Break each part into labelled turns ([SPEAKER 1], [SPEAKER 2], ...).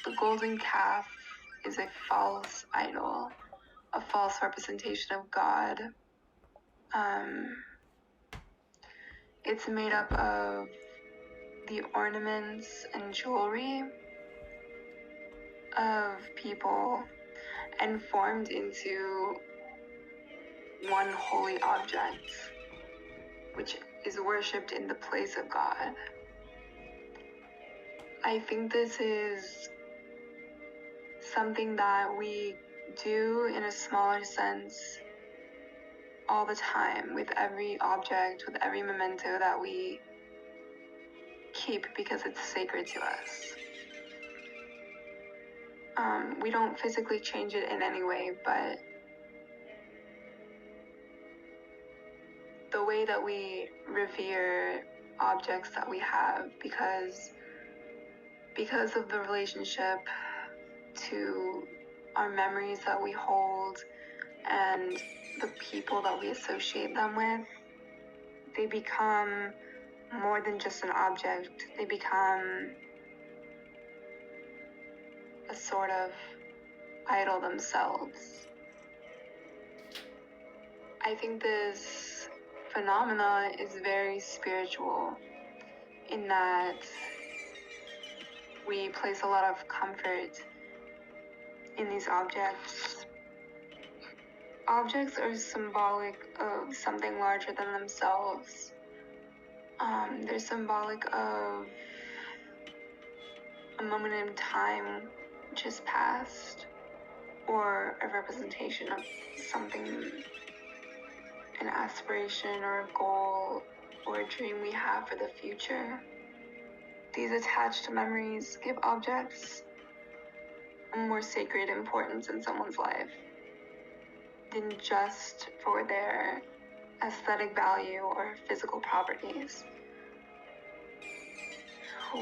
[SPEAKER 1] the golden calf is a false idol, a false representation of God. It's made up of the ornaments and jewelry of people and formed into one holy object, which is worshipped in the place of God. I think this is something that we do in a smaller sense all the time with every object, with every memento that we keep because it's sacred to us. We don't physically change it in any way, but the way that we revere objects that we have because of the relationship to our memories that we hold and the people that we associate them with, they become more than just an object. They become a sort of idol themselves. I think this phenomena is very spiritual in that we place a lot of comfort in these objects. Objects are symbolic of something larger than themselves. They're symbolic of a moment in time just past, or a representation of something, an aspiration or a goal or a dream we have for the future. These attached memories give objects a more sacred importance in someone's life than just for their aesthetic value or physical properties.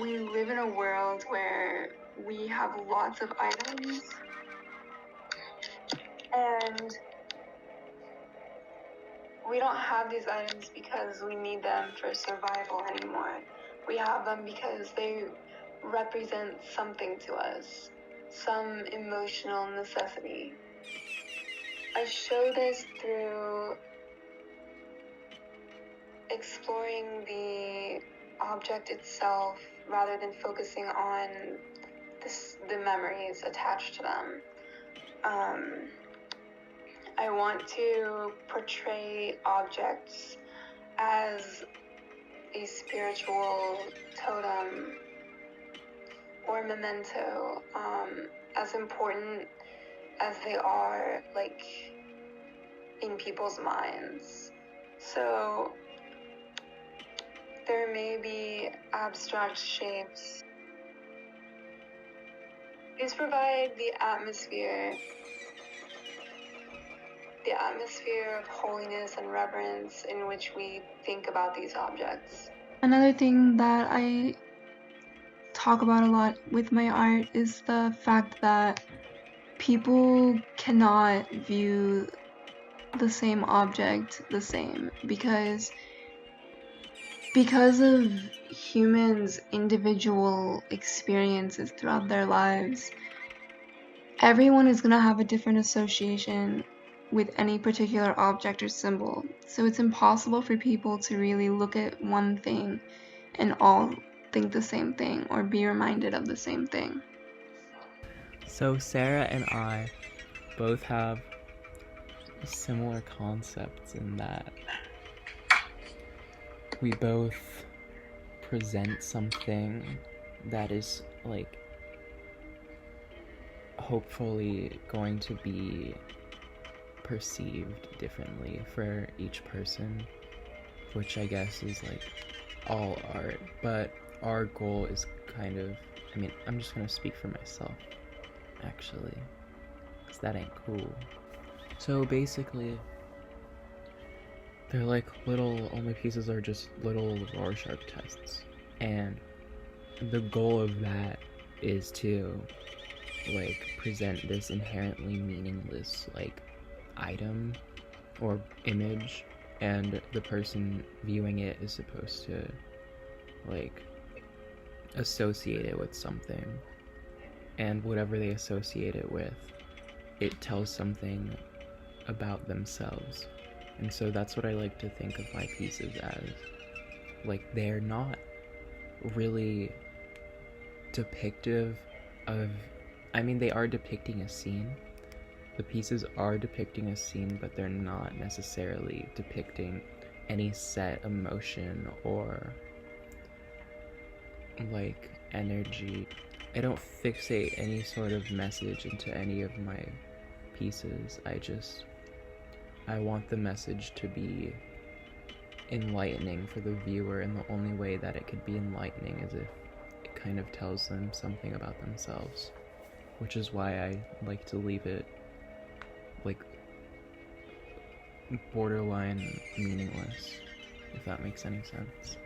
[SPEAKER 1] We live in a world where we have lots of items, and we don't have these items because we need them for survival anymore. We have them because they represent something to us, some emotional necessity. I show this through exploring the object itself rather than focusing on the memories attached to them. I want to portray objects as a spiritual totem or memento, as important as they are, like, in people's minds. So there may be abstract shapes. These provide the atmosphere of holiness and reverence in which we think about these objects. Another thing that I talk about a lot with my art is the fact that people cannot view the same object the same because of humans' individual experiences throughout their lives. Everyone is going to have a different association with any particular object or symbol, so it's impossible for people to really look at one thing and all think the same thing or be reminded of the same thing.
[SPEAKER 2] So Sarah and I both have similar concepts in that we both present something that is, like, hopefully going to be perceived differently for each person, which I guess is like all art, but our goal is kind of, I'm just gonna speak for myself actually, because that ain't cool. So basically they're like all my pieces are just little Rorschach tests, and the goal of that is to, like, present this inherently meaningless, like, item or image, and the person viewing it is supposed to, like, associate it with something. and whatever they associate it with, it tells something about themselves. And so that's what I like to think of my pieces as. Like, they're not really depictive of, I mean, they are depicting a scene. The pieces are depicting a scene, but they're not necessarily depicting any set emotion or like energy. I don't fixate any sort of message into any of my pieces. I want the message to be enlightening for the viewer, and the only way that it could be enlightening is if it kind of tells them something about themselves, which is why I like to leave it like borderline meaningless, if that makes any sense.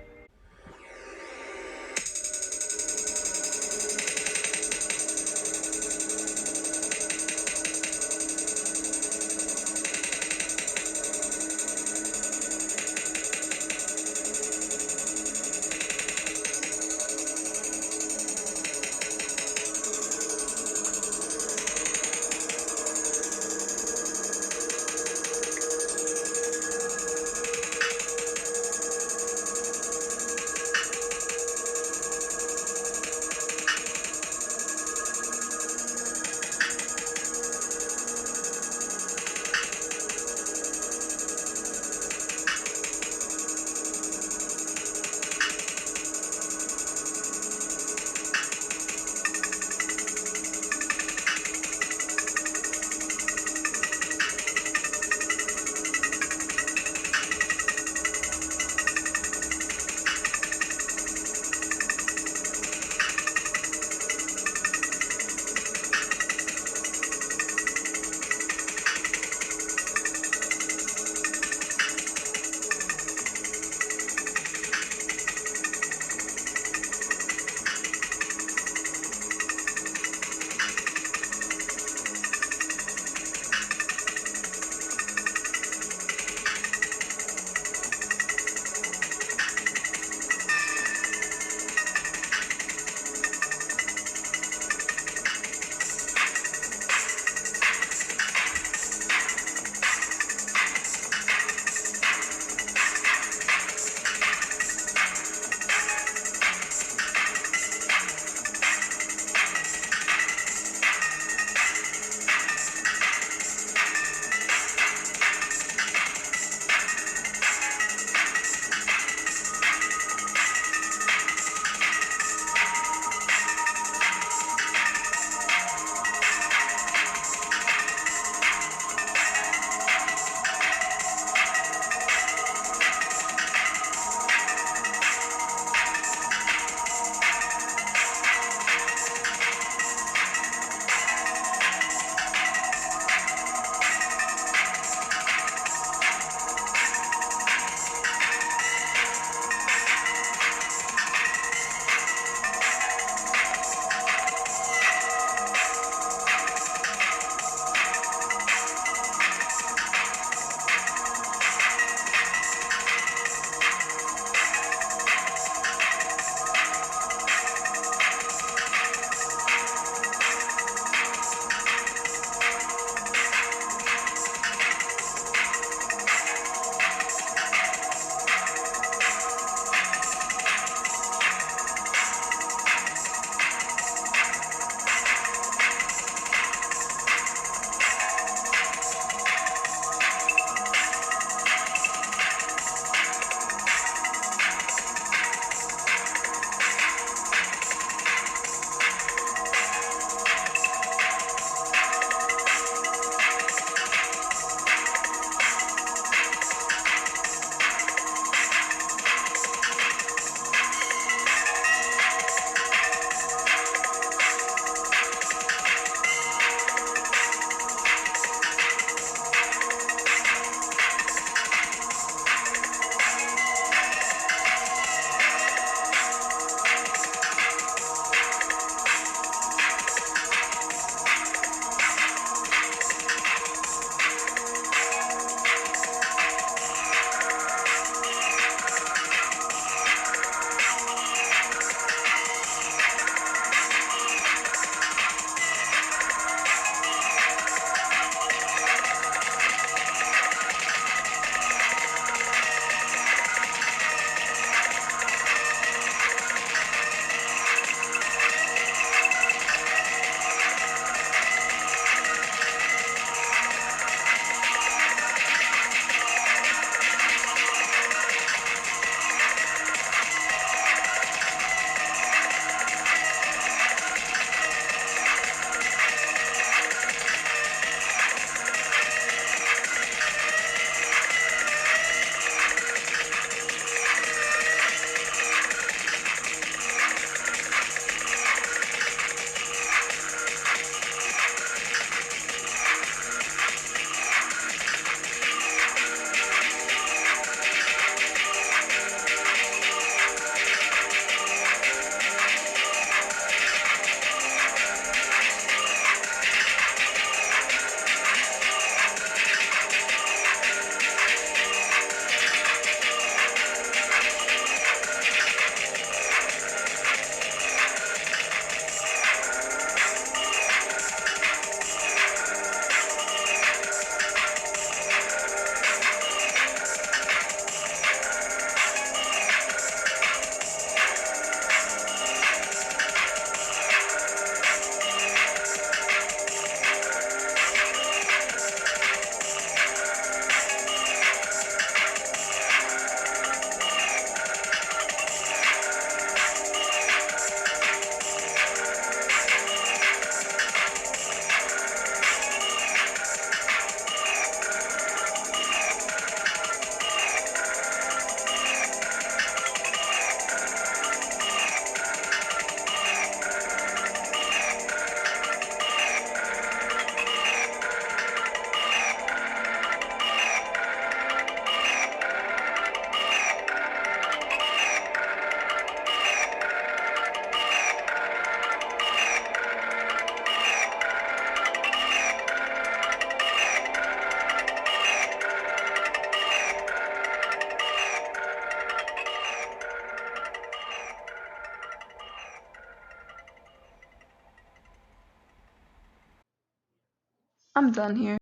[SPEAKER 1] I'm done here.